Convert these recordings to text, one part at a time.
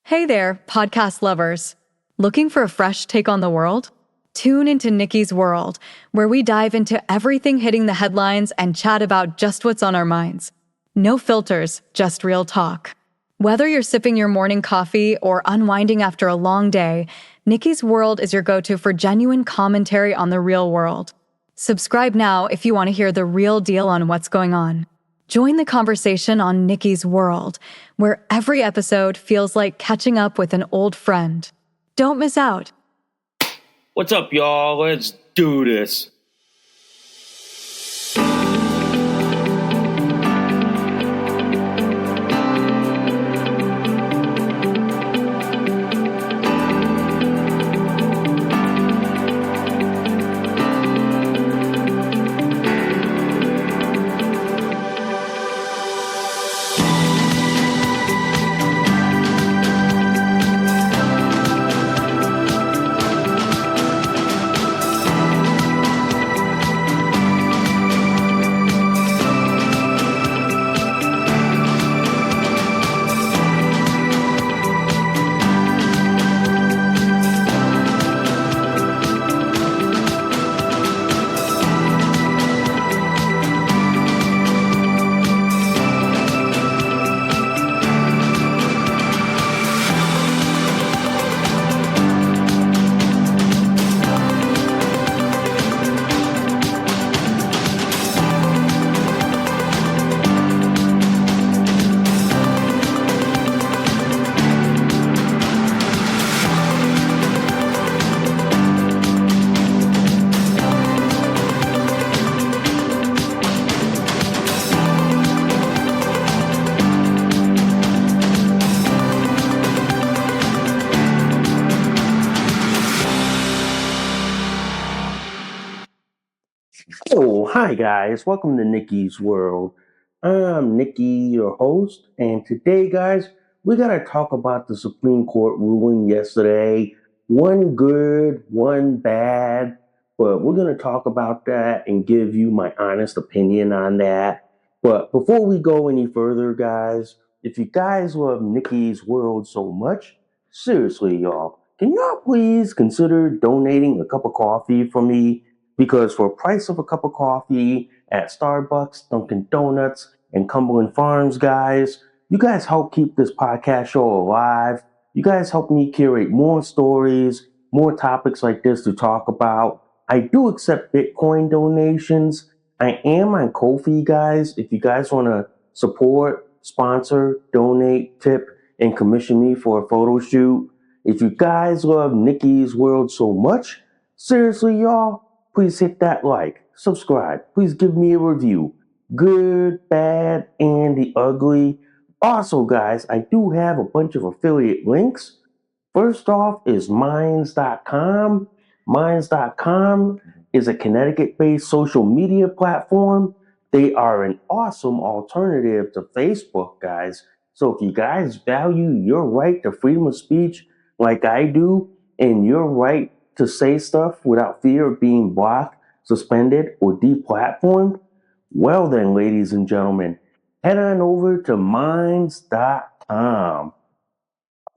Hey there, podcast lovers. Looking for a fresh take on the world? Tune into Nikki's World, where we dive into everything hitting the headlines and chat about just what's on our minds. No filters, just real talk. Whether you're sipping your morning coffee or unwinding after a long day, Nikki's World is your go-to for genuine commentary on the real world. Subscribe now if you want to hear the real deal on what's going on. Join the conversation on Nikki's World, where every episode feels like catching up with an old friend. Don't miss out. What's up, y'all? Let's do this. Oh, hi guys. Welcome to Nikki's World. I'm Nikki, your host, and today, guys, we got to talk about the Supreme Court ruling yesterday. One good, one bad, but we're going to talk about that and give you my honest opinion on that. But before we go any further, guys, if you guys love Nikki's World so much, seriously, y'all, can y'all please consider donating a cup of coffee for me? Because for a price of a cup of coffee at Starbucks, Dunkin' Donuts, and Cumberland Farms, guys, you guys help keep this podcast show alive. You guys help me curate more stories, more topics like this to talk about. I do accept Bitcoin donations. I am on Ko-fi, guys. If you guys want to support, sponsor, donate, tip, and commission me for a photo shoot. If you guys love Nikki's World so much, seriously, y'all, please hit that like, subscribe, please give me a review. Good, bad, and the ugly. Also, guys, I do have a bunch of affiliate links. First off is Minds.com. Minds.com is a Connecticut-based social media platform. They are an awesome alternative to Facebook, guys. So if you guys value your right to freedom of speech like I do, and your right to say stuff without fear of being blocked, suspended, or deplatformed, well then, ladies and gentlemen, head on over to Minds.com.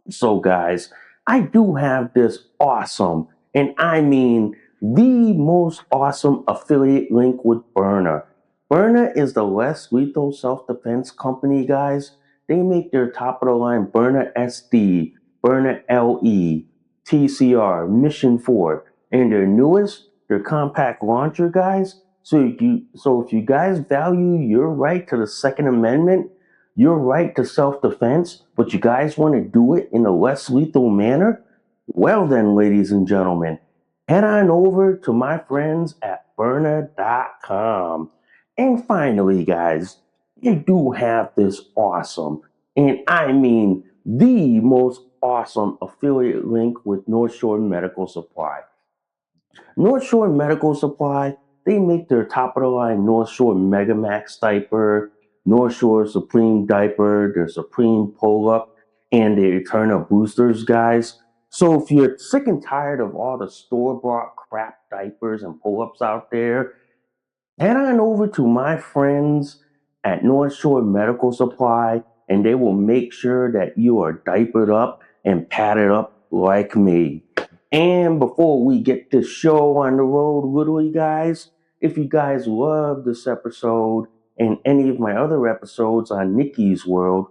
So guys, I do have this awesome, and I mean the most awesome affiliate link with Burner. Burner is the less lethal self-defense company, guys. They make their top-of-the-line Burner SD, Burner LE, TCR, Mission 4, and their newest, their compact launcher, guys. So if you guys value your right to the Second Amendment, your right to self-defense, but you guys want to do it in a less lethal manner, well then, ladies and gentlemen, head on over to my friends at Burner.com. And finally, guys, they do have this awesome, and I mean the most awesome affiliate link with North Shore Medical Supply. North Shore Medical Supply, they make their top-of-the-line North Shore Megamax diaper, North Shore Supreme diaper, their Supreme pull-up, and their Eterna boosters, guys. So if you're sick and tired of all the store-bought crap diapers and pull-ups out there, head on over to my friends at North Shore Medical Supply, and they will make sure that you are diapered up and padded up like me. And before we get this show on the road, literally, guys, if you guys love this episode and any of my other episodes on Nikki's World,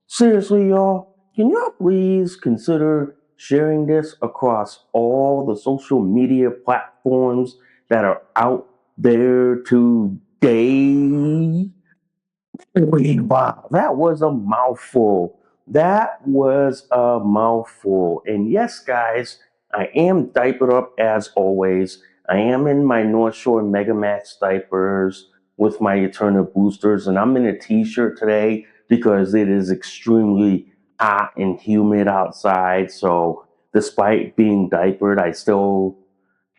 seriously, y'all, can y'all please consider sharing this across all the social media platforms that are out there today? Wow, that was a mouthful. That was a mouthful. And yes, guys, I am diapered up as always. I am in my North Shore Mega Max diapers with my Eternal boosters, and I'm in a t-shirt today because it is extremely hot and humid outside. So despite being diapered, I still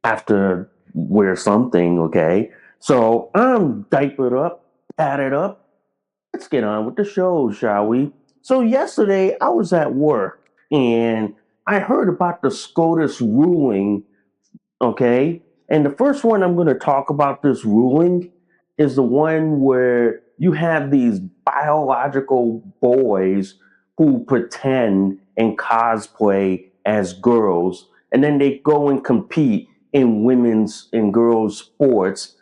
have to wear something, okay? So I'm diapered up, padded up. Let's get on with the show, shall we? So yesterday I was at work and I heard about the SCOTUS ruling, okay? And the first one I'm going to talk about this ruling is the one where you have these biological boys who pretend and cosplay as girls, and then they go and compete in women's and girls' sports,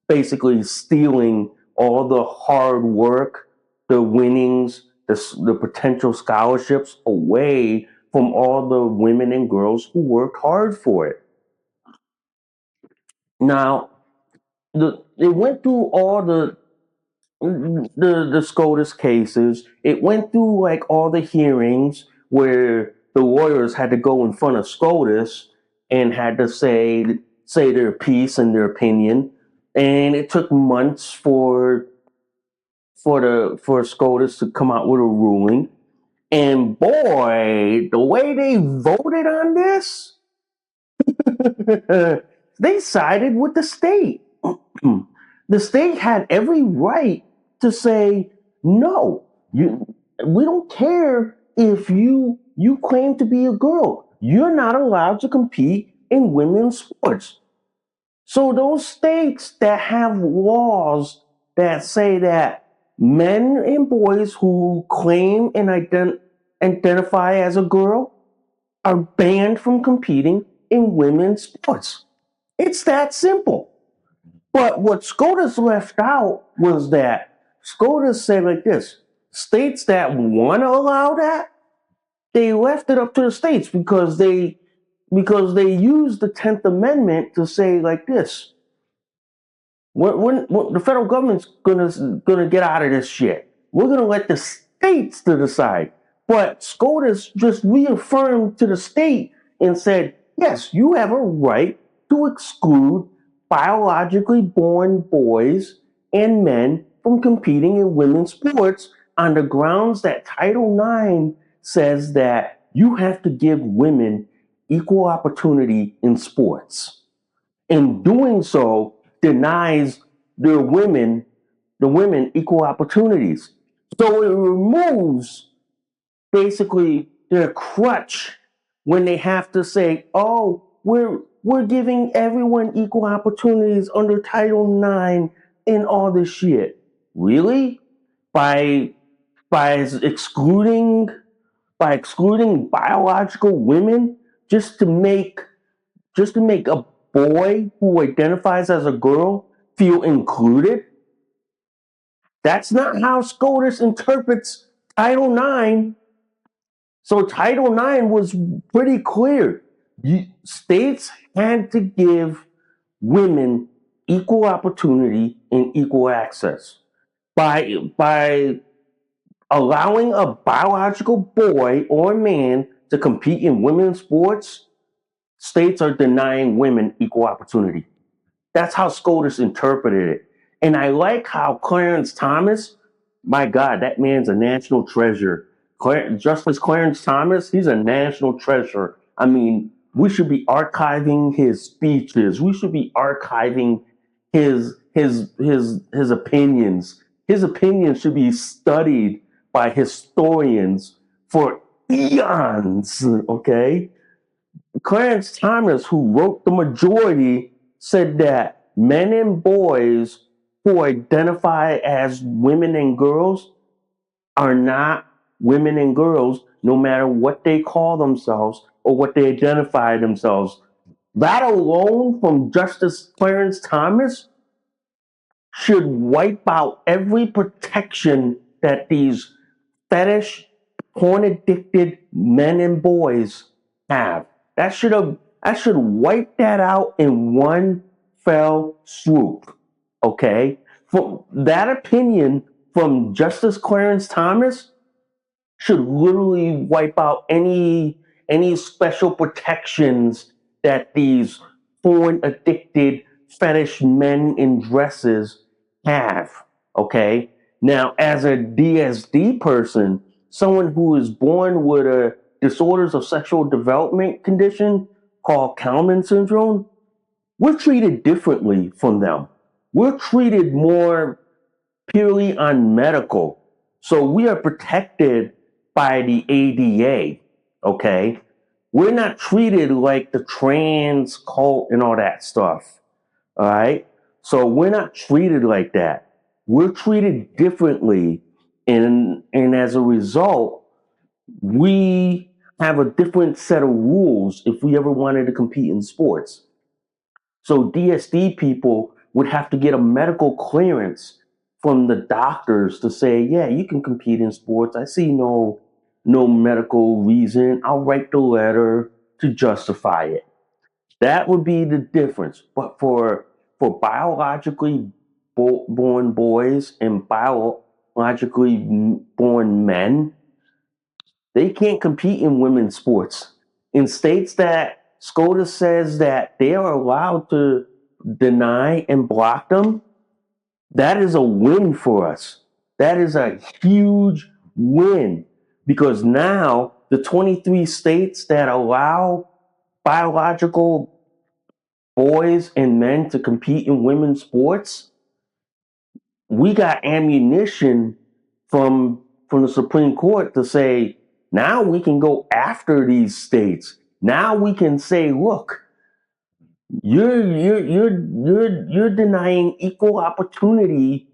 basically stealing all the hard work, the winnings, the potential scholarships away from all the women and girls who worked hard for it. Now, it went through all the SCOTUS cases. It went through like all the hearings where the lawyers had to go in front of SCOTUS and had to say their piece and their opinion. And it took months for SCOTUS to come out with a ruling. And boy, the way they voted on this, they sided with the state. The state had every right to say, no, we don't care if you claim to be a girl. You're not allowed to compete in women's sports. So those states that have laws that say that men and boys who claim and identify as a girl are banned from competing in women's sports. It's that simple. But what SCOTUS left out was that SCOTUS said like this: states that want to allow that, they left it up to the states because they used the 10th Amendment to say like this: when the federal government's gonna get out of this shit. We're gonna let the states to decide. But SCOTUS just reaffirmed to the state and said, yes, you have a right to exclude biologically born boys and men from competing in women's sports on the grounds that Title IX says that you have to give women equal opportunity in sports. In doing so, denies the women equal opportunities. So it removes basically their crutch when they have to say, "Oh, we're giving everyone equal opportunities under Title IX and all this shit." Really? By excluding biological women just to make a boy who identifies as a girl feel included? That's not how SCOTUS interprets Title IX. So Title IX was pretty clear. States had to give women equal opportunity and equal access. By allowing a biological boy or man to compete in women's sports, states are denying women equal opportunity. That's how SCOTUS interpreted it. And I like how Clarence Thomas, my God, that man's a national treasure. Justice Clarence Thomas, he's a national treasure. I mean, we should be archiving his speeches. We should be archiving his opinions. His opinions should be studied by historians for eons, okay? Clarence Thomas, who wrote the majority, said that men and boys who identify as women and girls are not women and girls no matter what they call themselves or what they identify themselves. That alone from Justice Clarence Thomas should wipe out every protection that these fetish, porn addicted men and boys have. That should wipe that out in one fell swoop. Okay? For that opinion from Justice Clarence Thomas should literally wipe out any special protections that these porn addicted fetish men in dresses have. Okay? Now, as a DSD person, someone who is born with a disorders of sexual development condition called Kalman syndrome, we're treated differently from them. We're treated more purely on medical. So we are protected by the ADA, okay? We're not treated like the trans cult and all that stuff, all right? So we're not treated like that. We're treated differently, and as a result, we have a different set of rules if we ever wanted to compete in sports. So DSD people would have to get a medical clearance from the doctors to say, yeah, you can compete in sports. I see no medical reason. I'll write the letter to justify it. That would be the difference. But for biologically born boys and biologically born men, they can't compete in women's sports. In states that SCOTUS says that they are allowed to deny and block them, that is a win for us. That is a huge win because now the 23 states that allow biological boys and men to compete in women's sports, we got ammunition from the Supreme Court to say, now we can go after these states. Now we can say, look, you're denying equal opportunity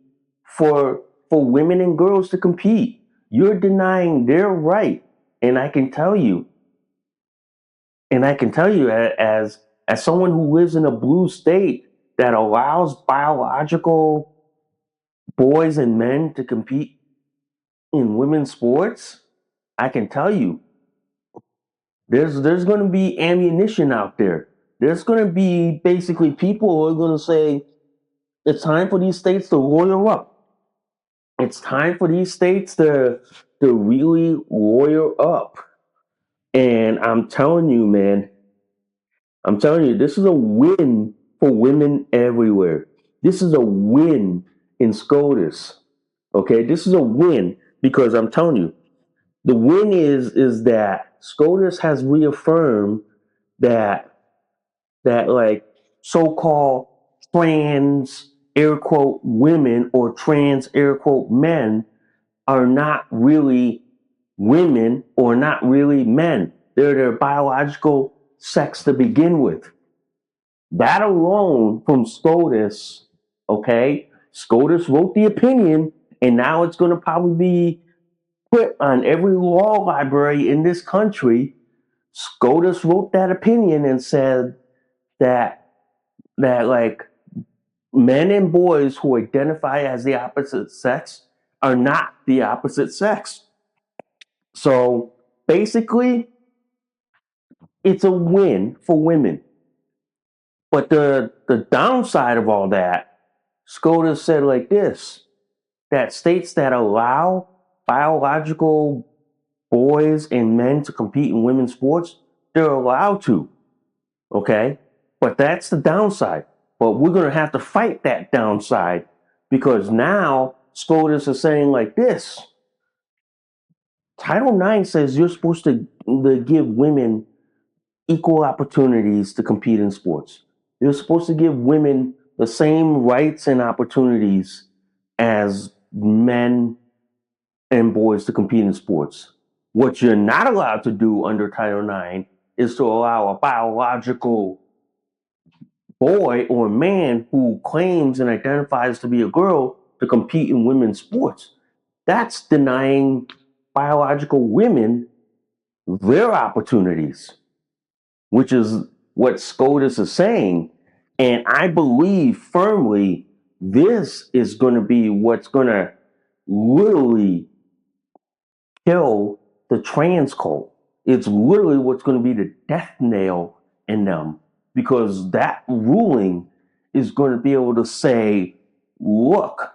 for women and girls to compete. You're denying their right. And I can tell you, as someone who lives in a blue state that allows biological boys and men to compete in women's sports, I can tell you there's going to be ammunition out there. There's going to be basically people who are going to say it's time for these states to lawyer up. It's time for these states to really lawyer up. And I'm telling you, man, this is a win for women everywhere. This is a win in SCOTUS. Okay, this is a win because I'm telling you, the win is that SCOTUS has reaffirmed that like so-called trans air quote women or trans air quote men are not really women or not really men. They're their biological sex to begin with. That alone from SCOTUS, okay? SCOTUS wrote the opinion, and now it's going to probably be put on every law library in this country. SCOTUS wrote that opinion and said that like men and boys who identify as the opposite sex are not the opposite sex. So basically, it's a win for women. But the downside of all that, SCOTUS said like this, that states that allow biological boys and men to compete in women's sports, they're allowed to. Okay? But that's the downside. But we're going to have to fight that downside because now SCOTUS is saying like this. Title IX says you're supposed to give women equal opportunities to compete in sports. You're supposed to give women the same rights and opportunities as men and boys to compete in sports. What you're not allowed to do under Title IX is to allow a biological boy or man who claims and identifies to be a girl to compete in women's sports. That's denying biological women their opportunities, which is what SCOTUS is saying. And I believe firmly this is going to be what's going to literally kill the trans cult. It's literally what's going to be the death nail in them, because that ruling is going to be able to say, look,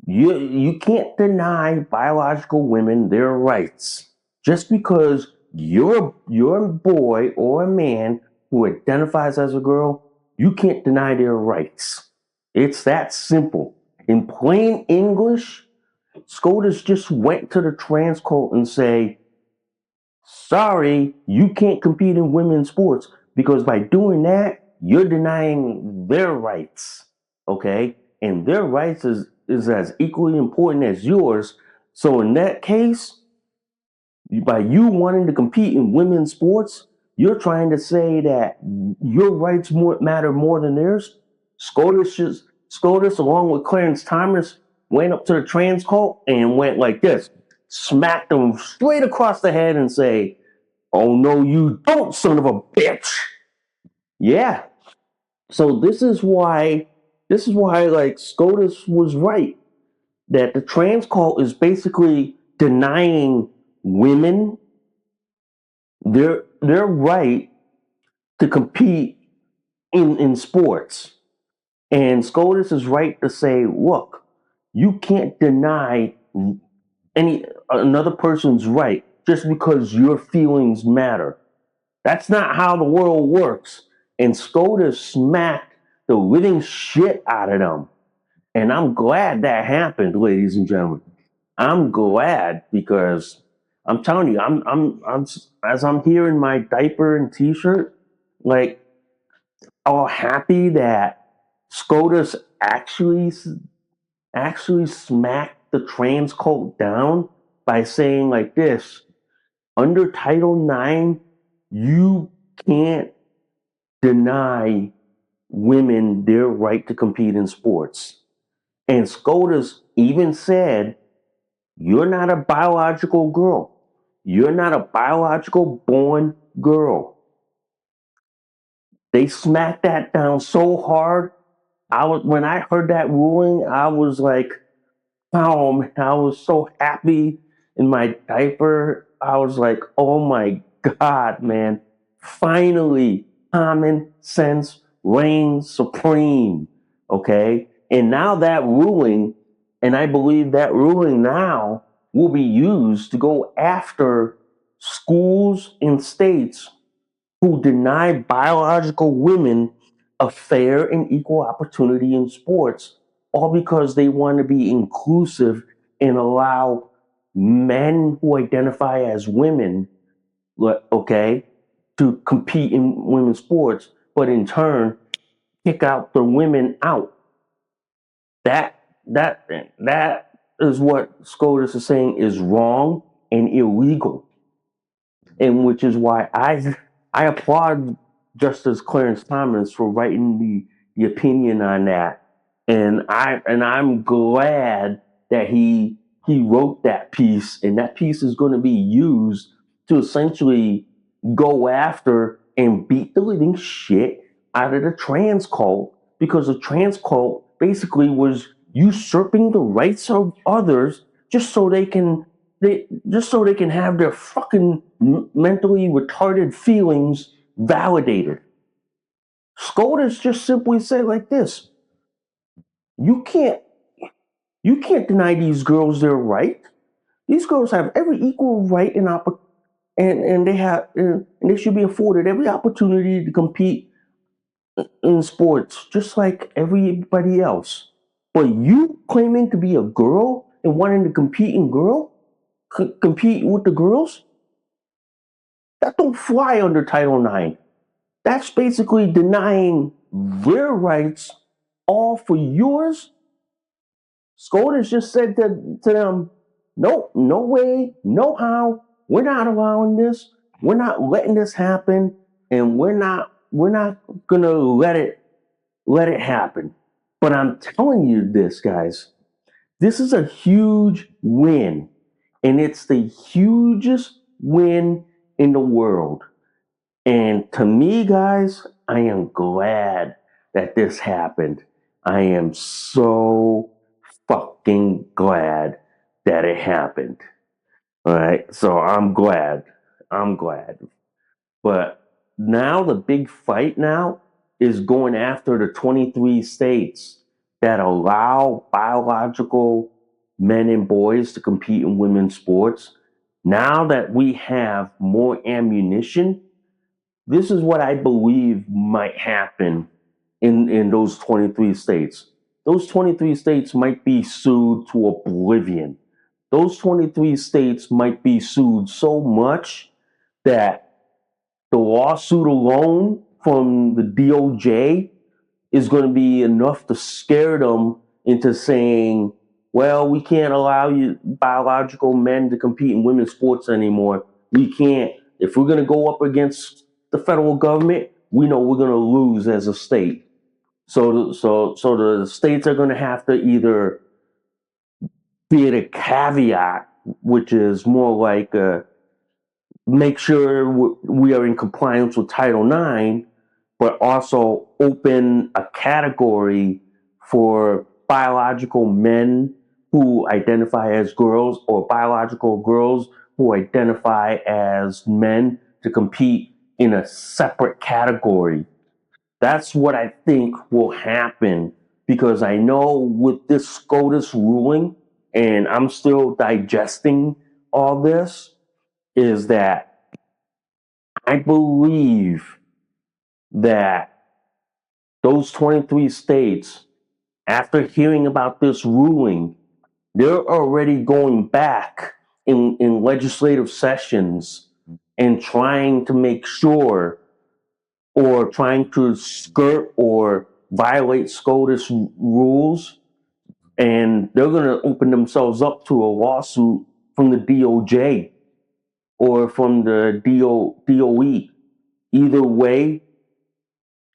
you can't deny biological women their rights just because you're a boy or a man who identifies as a girl. You can't deny their rights. It's that simple. In plain English, SCOTUS just went to the trans cult and say, sorry, you can't compete in women's sports, because by doing that, you're denying their rights. Okay? And their rights is as equally important as yours. So in that case, by you wanting to compete in women's sports, you're trying to say that your rights matter more than theirs. SCOTUS, along with Clarence Thomas, went up to the trans cult and went like this, smacked them straight across the head and say, oh no, you don't, son of a bitch. Yeah. So this is why like SCOTUS was right, that the trans cult is basically denying women their right to compete in sports. And SCOTUS is right to say, look, you can't deny another person's right just because your feelings matter. That's not how the world works. And SCOTUS smacked the living shit out of them. And I'm glad that happened, ladies and gentlemen. I'm glad, because I'm telling you, I'm as I'm here in my diaper and t-shirt, like, all happy that SCOTUS actually smacked the trans cult down by saying like this: under Title IX, you can't deny women their right to compete in sports. And SCOTUS even said, you're not a biological girl. You're not a biological born girl. They smacked that down so hard. When I heard that ruling, I was like, oh man, I was so happy in my diaper. I was like, oh my God, man. Finally, common sense reigns supreme. Okay? And now that ruling, and I believe that ruling now will be used to go after schools and states who deny biological women a fair and equal opportunity in sports, all because they want to be inclusive and allow men who identify as women, okay, to compete in women's sports, but in turn kick out the women out. That is what SCOTUS is saying is wrong and illegal, and which is why I applaud Justice Clarence Thomas for writing the opinion on that, and I'm glad that he wrote that piece, and that piece is going to be used to essentially go after and beat the living shit out of the trans cult, because the trans cult basically was usurping the rights of others just so they can have their fucking mentally retarded feelings validated. SCOTUS just simply said like this: you can't deny these girls their right. These girls have every equal right and they should be afforded every opportunity to compete in sports just like everybody else. But you claiming to be a girl and wanting to compete with the girls, that don't fly under Title IX. That's basically denying their rights all for yours. SCOTUS just said to them, nope, no way, no how. We're not allowing this. We're not letting this happen, and we're not gonna let it happen. But I'm telling you this, guys, this is a huge win. And it's the hugest win in the world. And to me, guys, I am glad that this happened. I am so fucking glad that it happened. All right. So I'm glad. I'm glad. But now the big fight now is going after the 23 states that allow biological men and boys to compete in women's sports. Now that we have more ammunition, this is what I believe might happen in those 23 states. Those 23 states might be sued to oblivion. Those 23 states might be sued so much that the lawsuit alone from the DOJ is going to be enough to scare them into saying, well, we can't allow you biological men to compete in women's sports anymore. We can't. If we're going to go up against the federal government, we know we're going to lose as a state. So the states are going to have to either be at a caveat, which is more like make sure we are in compliance with Title IX, but also open a category for biological men who identify as girls or biological girls who identify as men to compete in a separate category. That's what I think will happen because I know with this SCOTUS ruling, and I'm still digesting all this, is that I believe that those 23 states, after hearing about this ruling, they're already going back in legislative sessions and trying to make sure or trying to skirt or violate SCOTUS rules. And they're going to open themselves up to a lawsuit from the DOJ or from the DOE. Either way,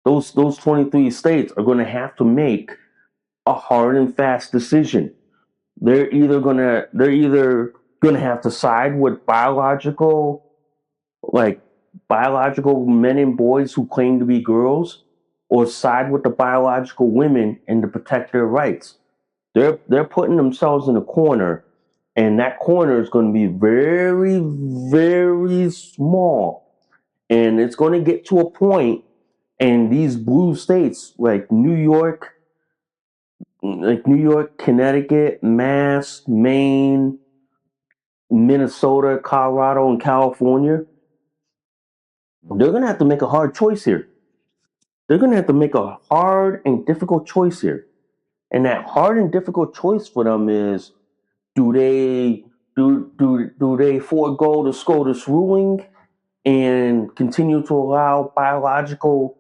those 23 states are going to have to make a hard and fast decision. They're either gonna have to side with biological men and boys who claim to be girls, or side with the biological women and to protect their rights. They're putting themselves in a corner, and that corner is going to be very, very small, and it's going to get to a point. And these blue states like New York, Connecticut, Mass, Maine, Minnesota, Colorado, and California, they're going to have to make a hard choice here. They're going to have to make a hard and difficult choice here. And that hard and difficult choice for them is, do they forego the SCOTUS ruling and continue to allow biological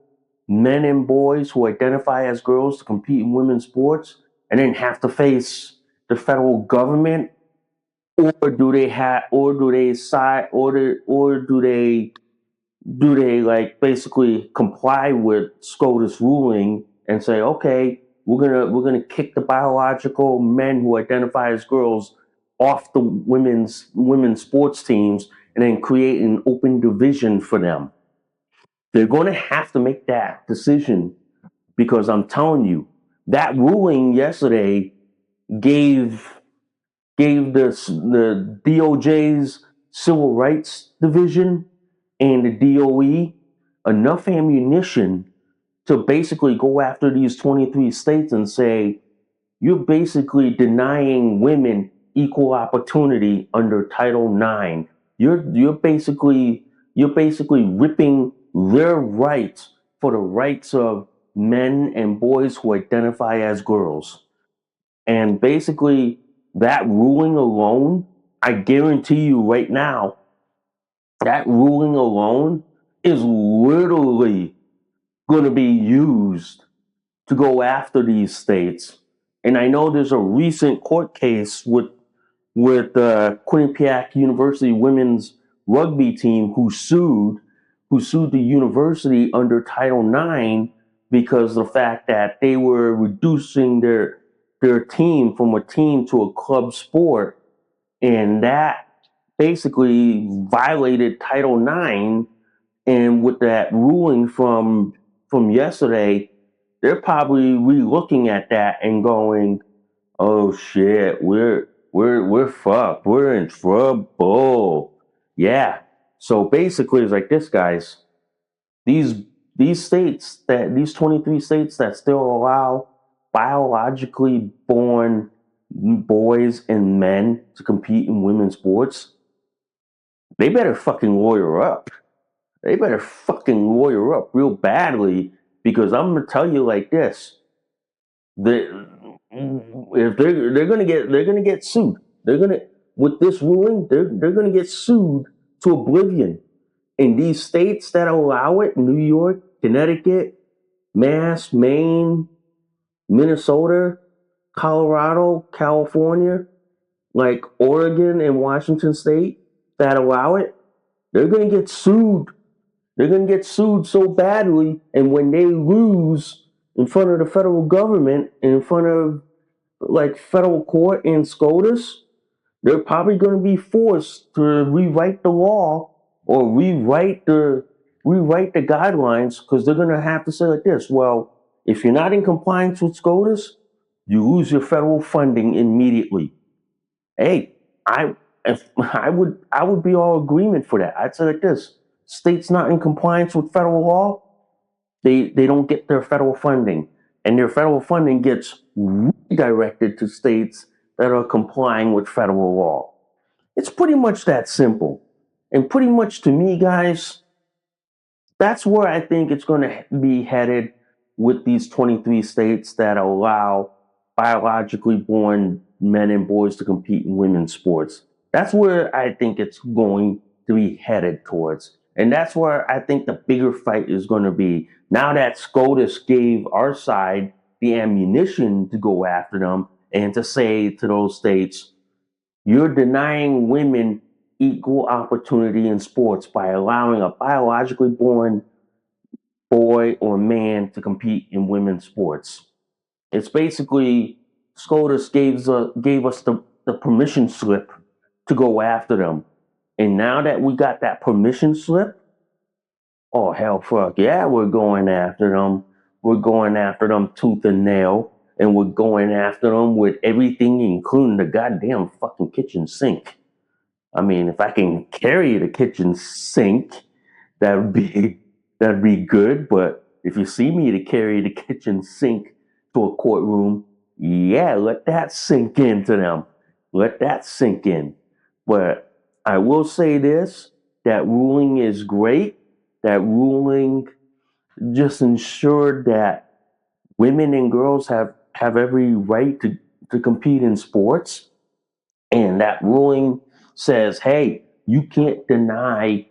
men and boys who identify as girls to compete in women's sports and then have to face the federal government, or do they side or do they like basically comply with SCOTUS ruling and say, okay, we're gonna kick the biological men who identify as girls off the women's sports teams and then create an open division for them. They're going to have to make that decision because I'm telling you, that ruling yesterday gave the DOJ's Civil Rights Division and the DOE enough ammunition to basically go after these 23 states and say, you're basically denying women equal opportunity under Title IX. You're basically ripping their rights for the rights of men and boys who identify as girls. And basically, that ruling alone, I guarantee you right now, that ruling alone is literally going to be used to go after these states. And I know there's a recent court case with Quinnipiac University women's rugby team who sued the university under Title IX because of the fact that they were reducing their team from a team to a club sport, and that basically violated Title IX. And with that ruling from yesterday, they're probably re-looking at that and going, "Oh shit, we're fucked. We're in trouble." Yeah. So basically, it's like this, guys. These these 23 states that still allow biologically born boys and men to compete in women's sports, they better fucking lawyer up. They better fucking lawyer up real badly, because I'm gonna tell you like this: they, if they're gonna get sued. They're gonna With this ruling, they're gonna get sued to oblivion. In these states that allow it, New York, Connecticut, Mass, Maine, Minnesota, Colorado, California, like Oregon and Washington State that allow it, they're gonna get sued. They're going to get sued so badly, and when they lose in front of the federal government, in front of like federal court and SCOTUS, they're probably going to be forced to rewrite the law or rewrite the guidelines, because they're going to have to say like this: well, if you're not in compliance with SCOTUS, you lose your federal funding immediately. Hey, I if I would be all agreement for that. I'd say like this: states not in compliance with federal law, they don't get their federal funding, and their federal funding gets redirected to states that are complying with federal law. It's pretty much that simple. And pretty much, to me, guys, that's where I think it's going to be headed with these 23 states that allow biologically born men and boys to compete in women's sports. That's where I think it's going to be headed towards. And that's where I think the bigger fight is going to be. Now that SCOTUS gave our side the ammunition to go after them and to say to those states, you're denying women equal opportunity in sports by allowing a biologically born boy or man to compete in women's sports. It's basically SCOTUS gave us the permission slip to go after them. And now that we got that permission slip, oh hell fuck yeah, we're going after them. We're going after them tooth and nail. And we're going after them with everything, including the goddamn fucking kitchen sink. I mean, if I can carry the kitchen sink, that would be that'd be good. But if you see me to carry the kitchen sink to a courtroom, yeah, let that sink into them. Let that sink in. But I will say this: that ruling is great. That ruling just ensured that women and girls have every right to compete in sports. And that ruling says, hey, you can't deny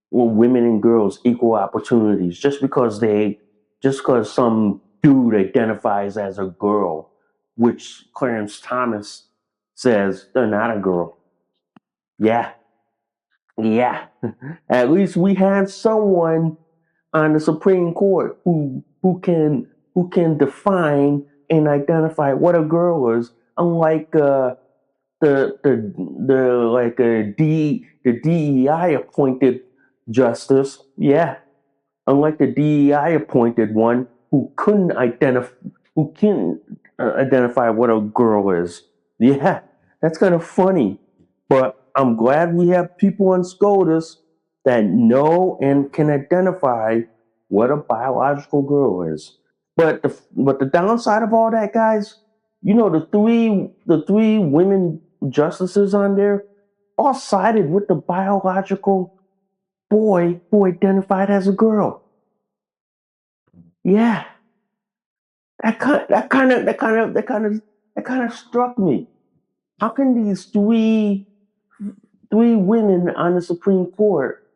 women and girls equal opportunities just because some dude identifies as a girl, which Clarence Thomas says they're not a girl. Yeah, yeah. At least we have someone on the Supreme Court who can define and identify what a girl is, unlike the DEI appointed justice. Yeah, unlike the DEI appointed one who couldn't identify what a girl is. Yeah, that's kind of funny, but I'm glad we have people on SCOTUS that know and can identify what a biological girl is. But the downside of all that, guys, the three women justices on there all sided with the biological boy who identified as a girl. Yeah, that kind of struck me. How can these three women on the Supreme Court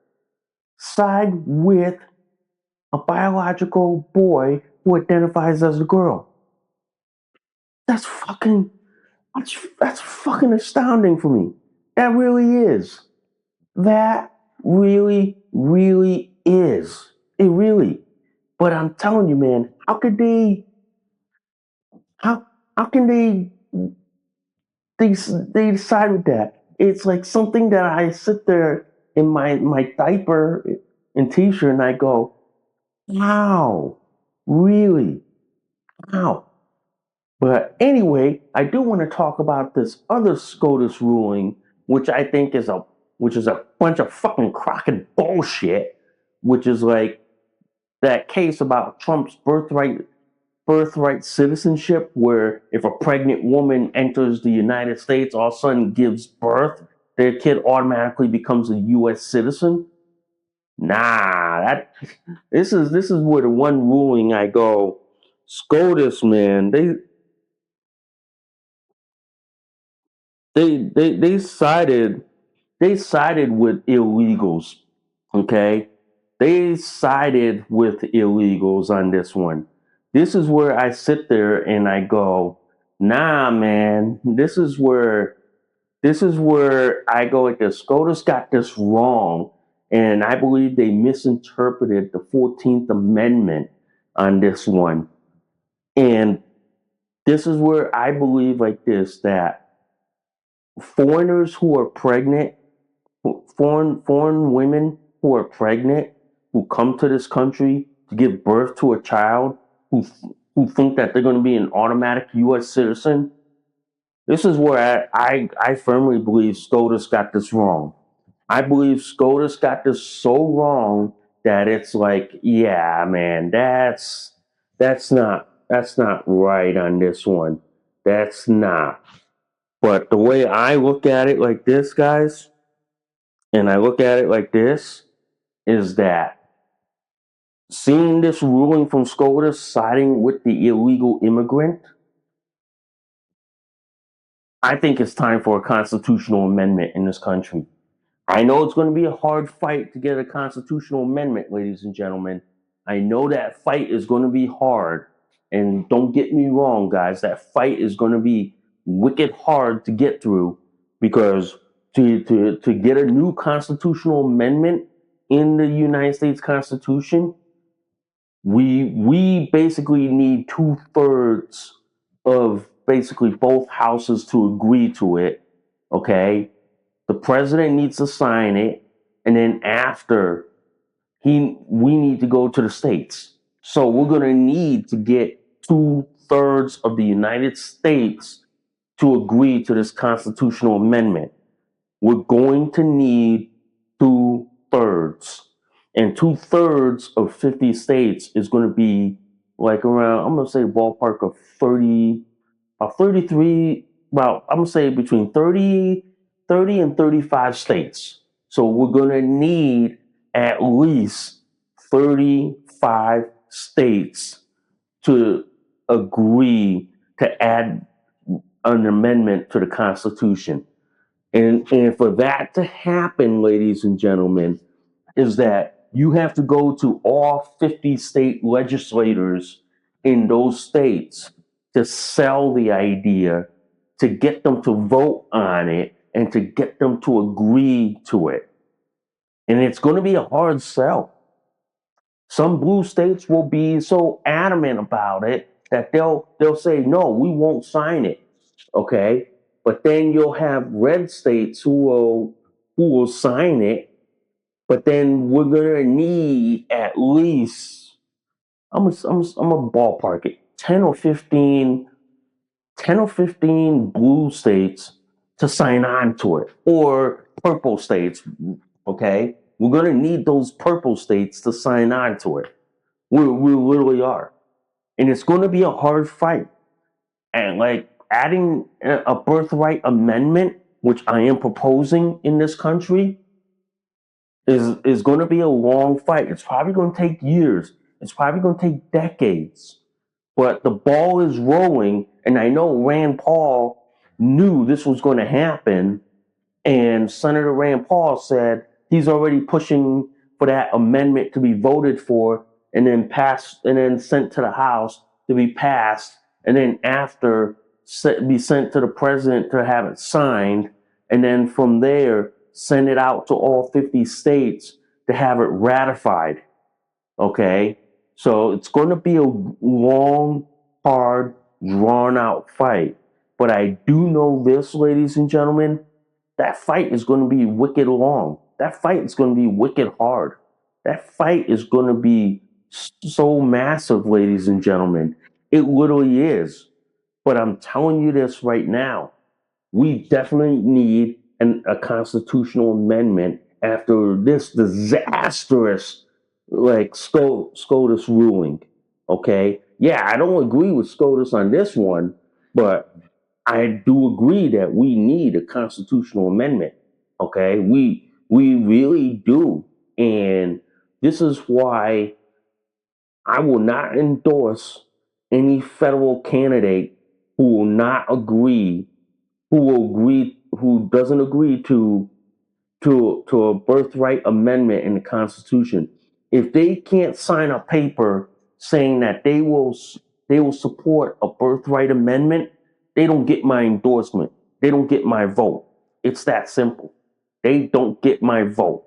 side with a biological boy who identifies as a girl? That's fucking that's fucking astounding for me. That really is. That really is. It really. But I'm telling you, man, how how can they They decided that. It's like something that I sit there in my diaper and t-shirt and I go, wow, really? Wow. But anyway, I do want to talk about this other SCOTUS ruling, which I think is a bunch of fucking crock and bullshit, which is like that case about Trump's birthright citizenship, where if a pregnant woman enters the United States, all of a sudden gives birth, their kid automatically becomes a U.S. citizen. Nah, this is where the one ruling I go, SCOTUS, man, they sided with illegals, okay? They sided with illegals on this one. This is where I sit there and I go, nah, man, this is where I go like this. SCOTUS got this wrong, and I believe they misinterpreted the 14th Amendment on this one. And this is where I believe like this, that foreigners who are pregnant, foreign women who are pregnant, who come to this country to give birth to a child, who who think that they're going to be an automatic U.S. citizen. This is where I firmly believe SCOTUS got this wrong. I believe SCOTUS got this so wrong that it's like, yeah, man, that's not right on this one. That's not. But the way I look at it like this, guys, and I look at it like this, is that seeing this ruling from SCOTUS siding with the illegal immigrant, I think it's time for a constitutional amendment in this country. I know it's going to be a hard fight to get a constitutional amendment, ladies and gentlemen. I know that fight is going to be hard. And don't get me wrong, guys, that fight is going to be wicked hard to get through, because to get a new constitutional amendment in the United States Constitution, we basically need 2/3 of basically both houses to agree to it. Okay, the president needs to sign it, and then after we need to go to the states. So we're gonna need to get 2/3 of the United States to agree to this constitutional amendment. We're going to need 2/3. And 2/3 of 50 states is going to be like around, I'm going to say ballpark of 33, well, I'm going to say between 30 and 35 states. So we're going to need at least 35 states to agree to add an amendment to the Constitution. And for that to happen, ladies and gentlemen, is that you have to go to all 50 state legislators in those states to sell the idea, to get them to vote on it, and to get them to agree to it. And it's going to be a hard sell. Some blue states will be so adamant about it that they'll say, no, we won't sign it. Okay? But then you'll have red states who will sign it, but then we're gonna need at least, I'm a ballpark it, 10 or 15 blue states to sign on to it, or purple states. Okay, we're gonna need those purple states to sign on to it. We literally are, and it's gonna be a hard fight. And like adding a birthright amendment, which I am proposing in this country, is going to be a long fight. It's probably going to take years. It's probably going to take decades. But the ball is rolling, and I know Rand Paul knew this was going to happen. And Senator Rand Paul said he's already pushing for that amendment to be voted for, and then passed, and then sent to the House to be passed, and then after be sent to the president to have it signed, and then from there send it out to all 50 states to have it ratified. Okay, so it's going to be a long, hard, drawn out fight. But I do know this, ladies and gentlemen, that fight is going to be wicked long. That fight is going to be wicked hard. That fight is going to be so massive, ladies and gentlemen. It literally is. But I'm telling you this right now. We definitely need a constitutional amendment after this disastrous, like, SCOTUS ruling. Okay? Yeah, I don't agree with SCOTUS on this one, but I do agree that we need a constitutional amendment. Okay? We really do. And this is why I will not endorse any federal candidate who will not agree, who doesn't agree to a birthright amendment in the Constitution. If they can't sign a paper saying that they will support a birthright amendment, they don't get my endorsement. They don't get my vote. It's that simple. They don't get my vote,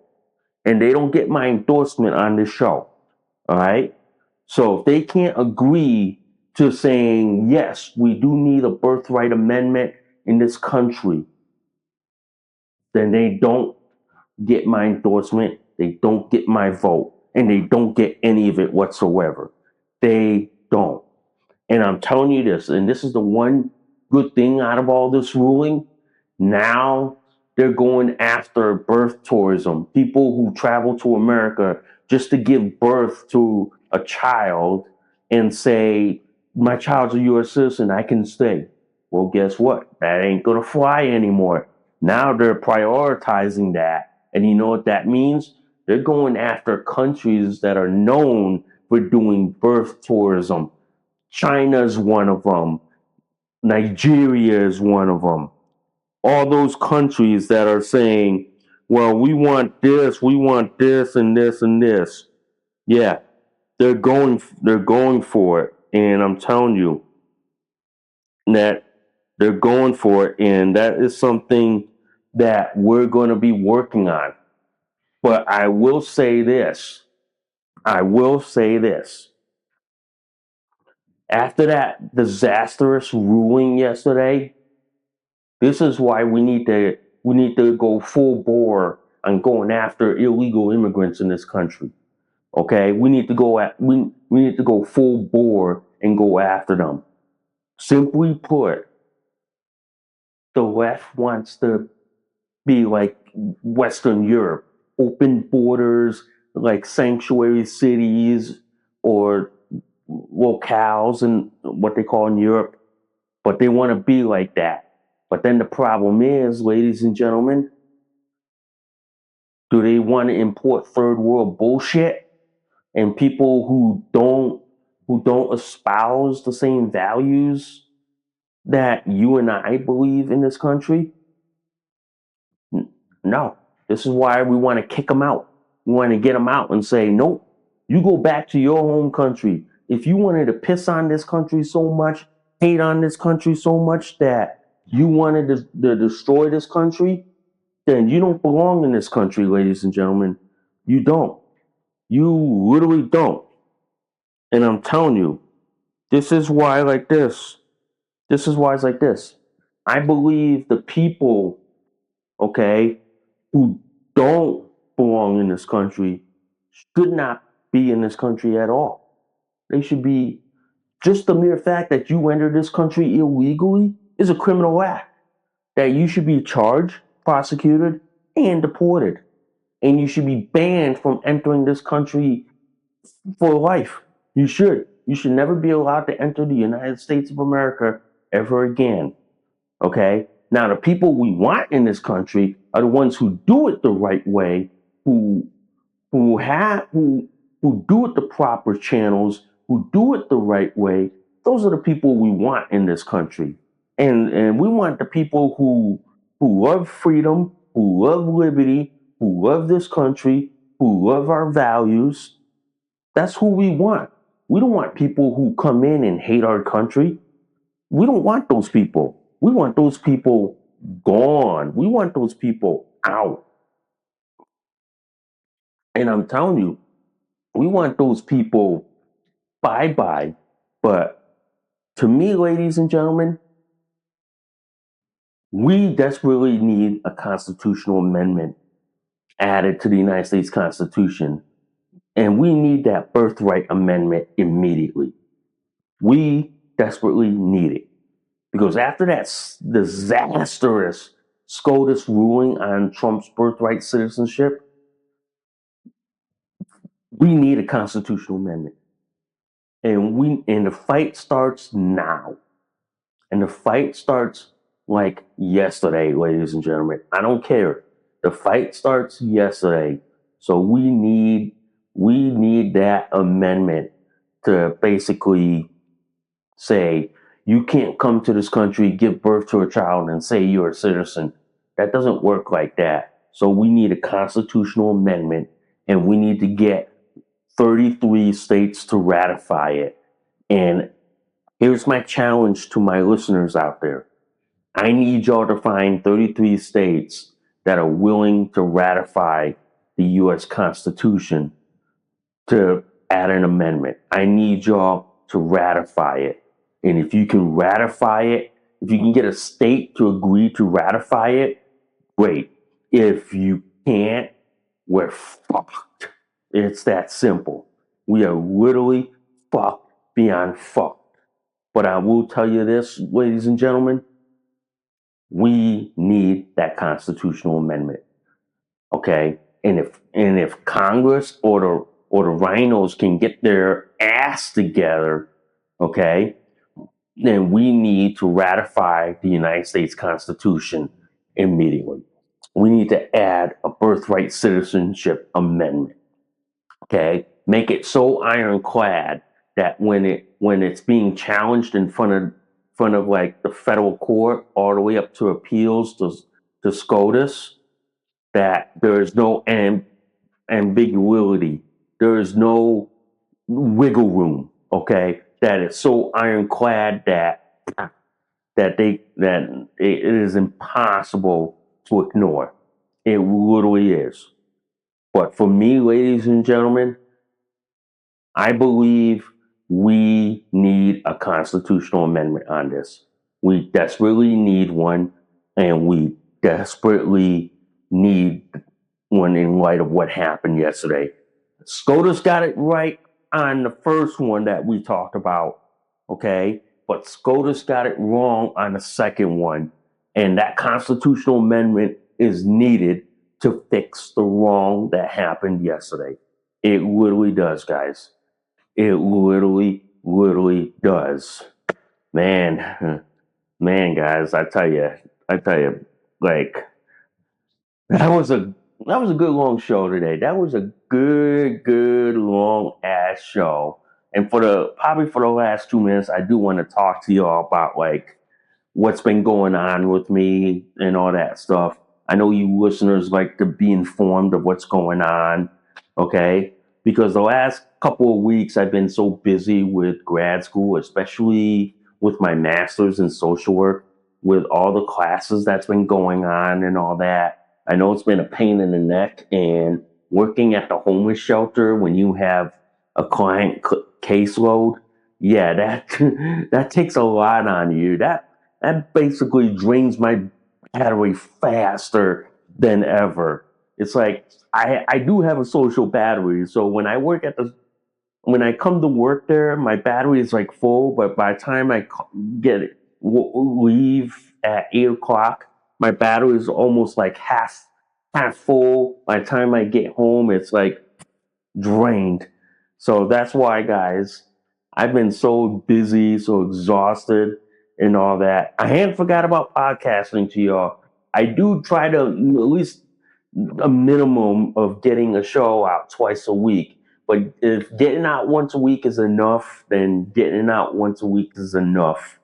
and they don't get my endorsement on this show. All right. So if they can't agree to saying, yes, we do need a birthright amendment in this country, then they don't get my endorsement, they don't get my vote, and they don't get any of it whatsoever. They don't. And I'm telling you this, and this is the one good thing out of all this ruling. Now they're going after birth tourism, people who travel to America just to give birth to a child and say, my child's a US citizen, I can stay. Well, guess what? That ain't going to fly anymore. Now they're prioritizing that. And you know what that means? They're going after countries that are known for doing birth tourism. China's one of them. Nigeria is one of them. All those countries that are saying, well, we want this, and this, and this. Yeah, they're going for it. And I'm telling you that they're going for it. And that is something that we're going to be working on. But I will say this. After that disastrous ruling yesterday, this is why we need to go full bore on going after illegal immigrants in this country. Okay, we need to go full bore and go after them. Simply put, the left wants to be like Western Europe, open borders, like sanctuary cities or locales and what they call in Europe, but they want to be like that. But then the problem is, ladies and gentlemen, do they want to import third world bullshit and people who don't espouse the same values that you and I believe in this country? No. This is why we want to kick them out. We want to get them out and say, nope, you go back to your home country. If you wanted to piss on this country so much, hate on this country so much that you wanted to destroy this country, then you don't belong in this country, ladies and gentlemen. You don't. You literally don't. And I'm telling you, this is why like this. This is why it's like this. I believe the people, okay, who don't belong in this country should not be in this country at all. They should be, just the mere fact that you entered this country illegally is a criminal act. That you should be charged, prosecuted, and deported. And you should be banned from entering this country for life. You should. You should never be allowed to enter the United States of America ever again. Okay? Now, the people we want in this country are the ones who do it the right way, who do it the proper channels, who do it the right way. Those are the people we want in this country. And we want the people who love freedom, who love liberty, who love this country, who love our values. That's who we want. We don't want people who come in and hate our country. We don't want those people. We want those people gone. We want those people out. And I'm telling you, we want those people bye bye. But to me, ladies and gentlemen, We desperately need a constitutional amendment added to the United States Constitution, and we need that birthright amendment immediately. We desperately need it because after that disastrous SCOTUS ruling on Trump's birthright citizenship, we need a constitutional amendment. And the fight starts now. And the fight starts like yesterday, ladies and gentlemen. I don't care. The fight starts yesterday. So we need that amendment to basically say you can't come to this country, give birth to a child, and say you're a citizen. That doesn't work like that. So we need a constitutional amendment, and we need to get 33 states to ratify it. And here's my challenge to my listeners out there. I need y'all to find 33 states that are willing to ratify the U.S. Constitution to add an amendment. I need y'all to ratify it. And if you can ratify it, if you can get a state to agree to ratify it, great. If you can't, we're fucked. It's that simple. We are literally fucked beyond fucked. But I will tell you this, ladies and gentlemen, we need that constitutional amendment. Okay? And if Congress or the rhinos can get their ass together, okay, then we need to ratify the United States Constitution immediately. We need to add a birthright citizenship amendment. Okay? Make it so ironclad that when it's being challenged in front of like the federal court all the way up to appeals to SCOTUS, that there is no ambiguity, there is no wiggle room. Okay, that it's so ironclad that it is impossible to ignore. It literally is. But for me, ladies and gentlemen, I believe we need a constitutional amendment on this. We desperately need one, and we desperately need one in light of what happened yesterday. SCOTUS got it right on the first one that we talked about, okay? But SCOTUS got it wrong on the second one. And that constitutional amendment is needed to fix the wrong that happened yesterday. It literally does, guys. It literally does. Man, guys, I tell you, like that was a good long show today. That was a good long ass show. And probably for the last 2 minutes, I do want to talk to y'all about like what's been going on with me and all that stuff. I know you listeners like to be informed of what's going on, okay? Because the last couple of weeks I've been so busy with grad school, especially with my master's in social work, with all the classes that's been going on and all that. I know it's been a pain in the neck, and working at the homeless shelter when you have a client caseload, yeah, that takes a lot on you. That basically drains my battery faster than ever. It's like I do have a social battery, so when I come to work there, my battery is like full. But by the time I leave at 8 o'clock, my battery is almost like half full. By the time I get home, it's like drained. So that's why, guys, I've been so busy, so exhausted, and all that. I hadn't forgot about podcasting to y'all. I do try to at least a minimum of getting a show out twice a week. But if getting out once a week is enough, then getting out once a week is enough.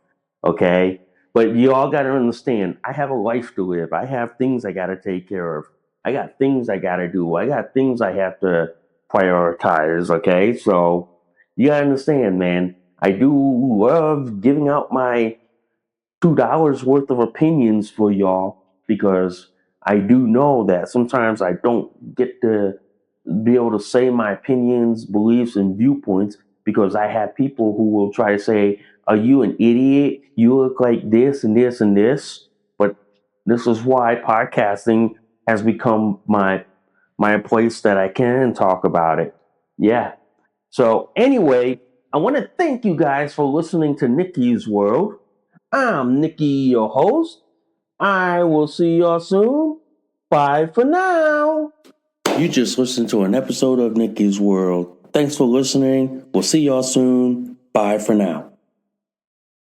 Okay? But you all got to understand, I have a life to live. I have things I got to take care of. I got things I got to do. I got things I have to prioritize. Okay? So you got to understand, man, I do love giving out my $2 worth of opinions for y'all because I do know that sometimes I don't get to be able to say my opinions, beliefs, and viewpoints because I have people who will try to say, "Are you an idiot? You look like this and this and this." But This is why podcasting has become my place that I can talk about it. Yeah. So anyway, I want to thank you guys for listening to Nikki's World. I'm Nikki, your host. I will see y'all soon. Bye for now. You just listened to an episode of Nikki's World. Thanks for listening. We'll see y'all soon. Bye for now.